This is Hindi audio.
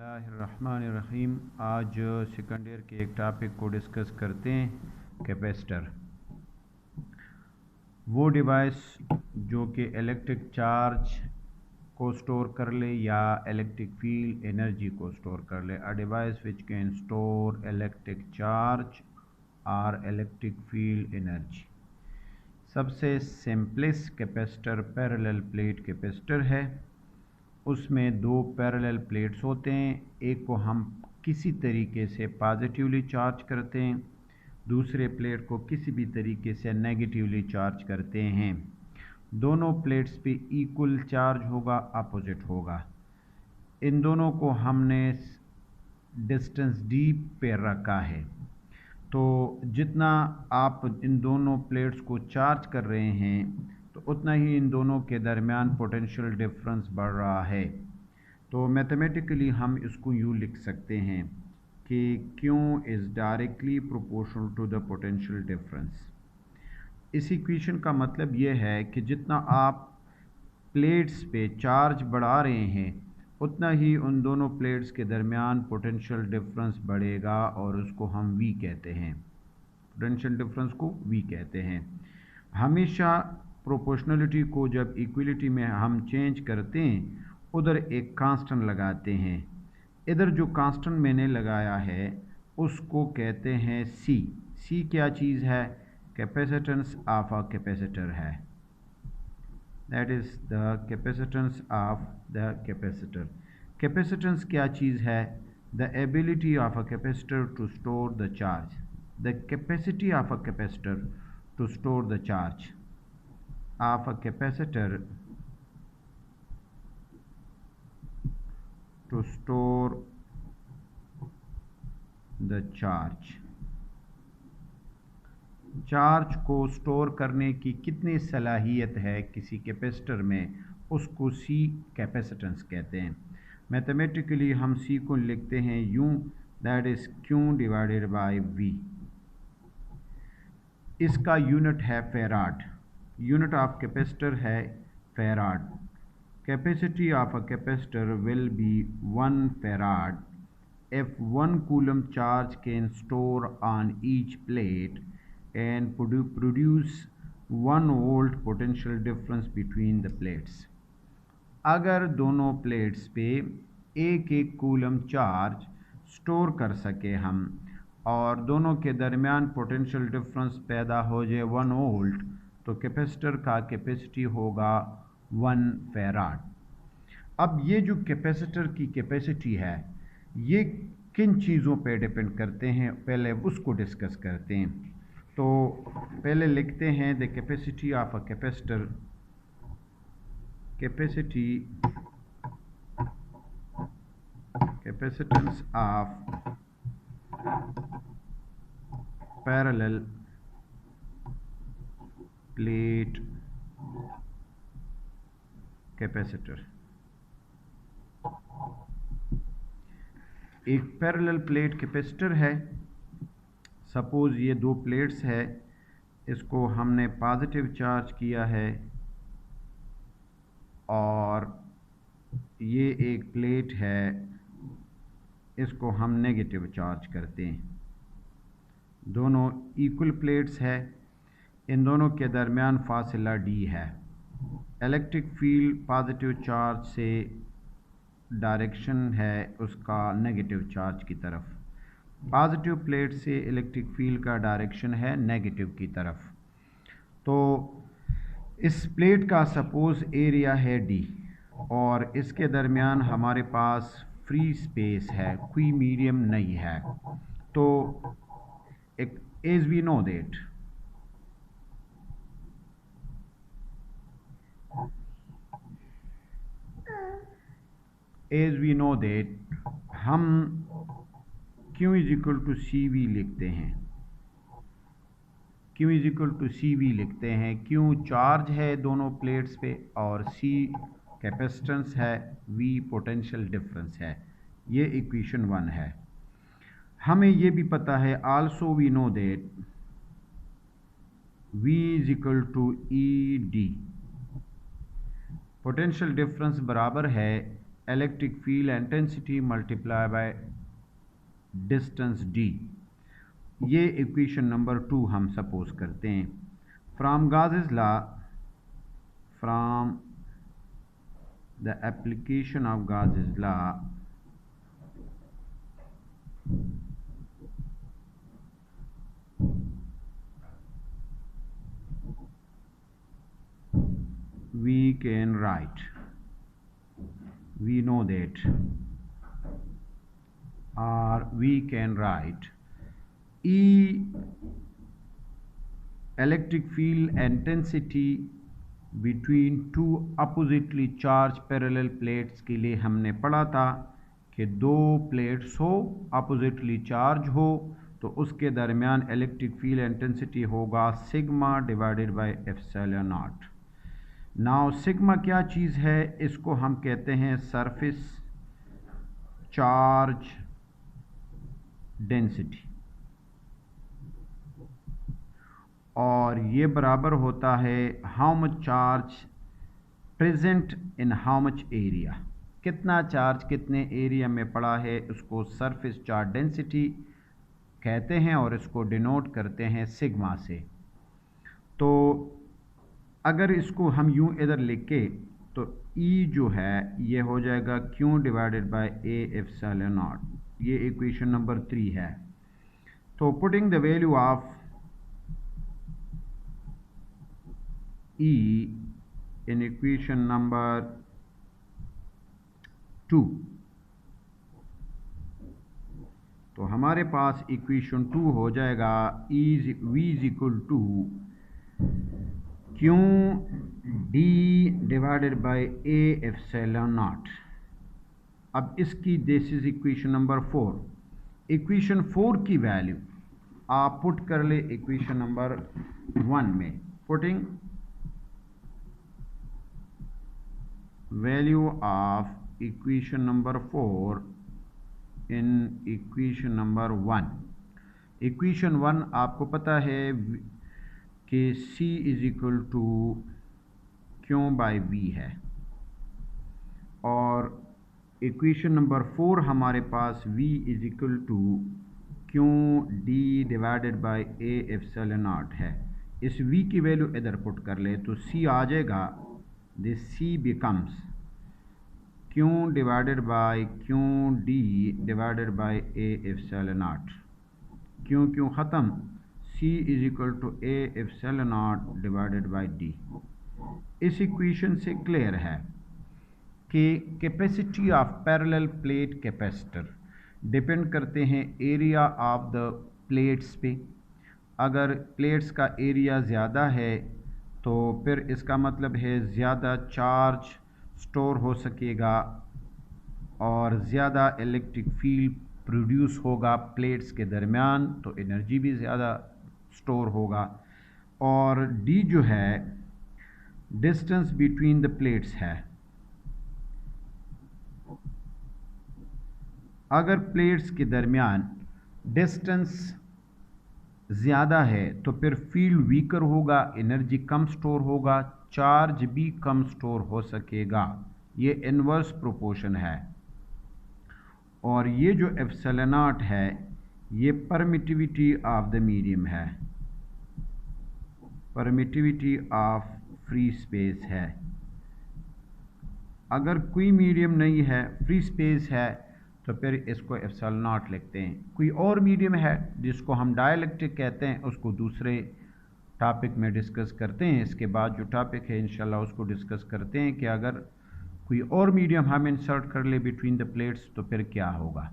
बिस्मिल्लाहिर्रहमानिर्रहीम। आज सेकंड ईयर के एक टॉपिक को डिस्कस करते हैं, कैपेसिटर। वो डिवाइस जो कि इलेक्ट्रिक चार्ज को स्टोर कर ले या इलेक्ट्रिक फील्ड एनर्जी को स्टोर कर ले। A device which can store electric charge और इलेक्ट्रिक फील्ड एनर्जी। सबसे simplest capacitor parallel plate capacitor है। उसमें दो पैरेलल प्लेट्स होते हैं, एक को हम किसी तरीके से पॉजिटिवली चार्ज करते हैं, दूसरे प्लेट को किसी भी तरीके से नेगेटिवली चार्ज करते हैं। दोनों प्लेट्स पे इक्वल चार्ज होगा, अपोजिट होगा। इन दोनों को हमने डिस्टेंस d पे रखा है, तो जितना आप इन दोनों प्लेट्स को चार्ज कर रहे हैं तो उतना ही इन दोनों के दरमियान पोटेंशियल डिफरेंस बढ़ रहा है। तो मैथमेटिकली हम इसको यूँ लिख सकते हैं कि Q is directly proportional to the potential difference. इस इक्वेशन का मतलब ये है कि जितना आप प्लेट्स पे चार्ज बढ़ा रहे हैं उतना ही उन दोनों प्लेट्स के दरमियान पोटेंशियल डिफरेंस बढ़ेगा और उसको हम V कहते हैं। पोटेंशियल डिफरेंस को V कहते हैं। हमेशा प्रोपोर्शनलिटी को जब इक्वलिटी में हम चेंज करते हैं उधर एक कांस्टेंट लगाते हैं। इधर जो कांस्टेंट मैंने लगाया है उसको कहते हैं C। C क्या चीज़ है? कैपेसिटेंस ऑफ अ कैपेसिटर है। That is the capacitance of the capacitor. Capacitance क्या चीज़ है? The ability of a capacitor to store the charge. The capacity of a capacitor to store the charge of a capacitor to store the charge। Charge को स्टोर करने की कितनी सलाहियत है किसी कैपेसिटर में, उसको C कैपेसिटेंस कहते हैं। मैथमेटिकली हम C को लिखते हैं यूँ, that is Q divided bye V। इसका यूनिट है फेराड। यूनिट ऑफ कैपेसिटर है farad. Capacity of a capacitor will be 1 farad if 1 coulomb charge can store on each plate and produce 1 volt potential difference between the plates। अगर दोनों प्लेट्स पे एक एक कूलम चार्ज स्टोर कर सके हम और दोनों के दरमियान पोटेंशियल डिफरेंस पैदा हो जाए 1 वोल्ट, तो कैपेसिटर का कैपेसिटी होगा 1 फैराड। अब ये जो कैपेसिटर की कैपेसिटी है ये किन चीज़ों पे डिपेंड करते हैं, पहले उसको डिस्कस करते हैं। तो पहले लिखते हैं the capacity of a capacitor. Capacitance of parallel plate capacitor. एक पैरेलल प्लेट कैपेसिटर है। सपोज़ ये दो प्लेट्स है, इसको हमने पॉजिटिव चार्ज किया है और ये एक प्लेट है, इसको हम नेगेटिव चार्ज करते हैं। दोनों इक्वल प्लेट्स है, इन दोनों के दरमियान फासला d है। इलेक्ट्रिक फील्ड पॉजिटिव चार्ज से डायरेक्शन है उसका नेगेटिव चार्ज की तरफ। पॉजिटिव प्लेट से इलेक्ट्रिक फील्ड का डायरेक्शन है नेगेटिव की तरफ। तो इस प्लेट का सपोज एरिया है d और इसके दरमियान हमारे पास फ्री स्पेस है, कोई मीडियम नहीं है। तो एक एज वी नो दैट हम Q is equal to C V लिखते हैं। Q is equal to C V लिखते हैं। Q चार्ज है दोनों प्लेट्स पे और C कैपेसिटेंस है, V पोटेंशियल डिफरेंस है। ये इक्वेशन 1 है। हमें ये भी पता है also we know that V is equal to E D. Potential difference बराबर है electric field intensity multiply by distance d। ये इक्वेशन नंबर 2 हम सपोज करते हैं। From Gauss law, from the application of Gauss law, we can write, we know that, or we can write E electric field intensity between two oppositely charged parallel plates के लिए हमने पढ़ा था कि दो प्लेट्स हो, अपोजिटली चार्ज हो, तो उसके दरमियान इलेक्ट्रिक फील्ड इंटेंसिटी होगा sigma divided by epsilon not. Now sigma क्या चीज़ है? इसको हम कहते हैं सरफेस चार्ज डेंसिटी, और ये बराबर होता है how much charge present in how much area. कितना चार्ज कितने एरिया में पड़ा है, उसको सरफेस चार्ज डेंसिटी कहते हैं और इसको डिनोट करते हैं सिग्मा से। तो अगर इसको हम यूं इधर लिखे तो E जो है ये हो जाएगा Q divided by A epsilon naught. ये इक्वेशन नंबर 3 है। तो putting the value of E in equation number 2, तो हमारे पास इक्वेशन 2 हो जाएगा V is equal to Q D divided by A epsilon naught. अब इसकी this is equation number 4। Equation 4 की वैल्यू आप पुट कर ले इक्वेशन नंबर 1 में। Putting value of equation number 4 in equation number 1। Equation 1 आपको पता है कि C is equal to Q by V है, और इक्वेशन नंबर 4 हमारे पास V is equal to Q D divided by A epsilon naught है। इस V की वैल्यू इधर पुट कर ले तो C आ जाएगा, this C becomes Q divided by Q D divided by A epsilon naught. Q Q ख़त्म, C is equal to A epsilon naught divided by D। इस इक्वेशन से क्लियर है कि capacity of parallel plate capacitor depend करते हैं एरिया ऑफ द प्लेट्स पे। अगर प्लेट्स का एरिया ज़्यादा है तो फिर इसका मतलब है ज़्यादा चार्ज स्टोर हो सकेगा और ज़्यादा इलेक्ट्रिक फील्ड प्रोड्यूस होगा प्लेट्स के दरमियान, तो एनर्जी भी ज़्यादा स्टोर होगा। और D जो है डिस्टेंस बिटवीन द प्लेट्स है। अगर प्लेट्स के दरमियान डिस्टेंस ज़्यादा है तो फिर फील्ड वीकर होगा, एनर्जी कम स्टोर होगा, चार्ज भी कम स्टोर हो सकेगा। ये इन्वर्स प्रोपोर्शन है। और ये जो एप्सिलॉन नॉट है ये परमिटिविटी ऑफ द मीडियम है, परमिटिविटी ऑफ फ्री स्पेस है। अगर कोई मीडियम नहीं है, फ्री स्पेस है, तो फिर इसको एप्सिलॉन नॉट लिखते हैं। कोई और मीडियम है जिसको हम डाइलेक्ट्रिक कहते हैं, उसको दूसरे टॉपिक में डिस्कस करते हैं। इसके बाद जो टॉपिक है इंशाल्लाह उसको डिस्कस करते हैं कि अगर कोई और मीडियम हम इंसर्ट कर ले बिटवीन द प्लेट्स तो फिर क्या होगा।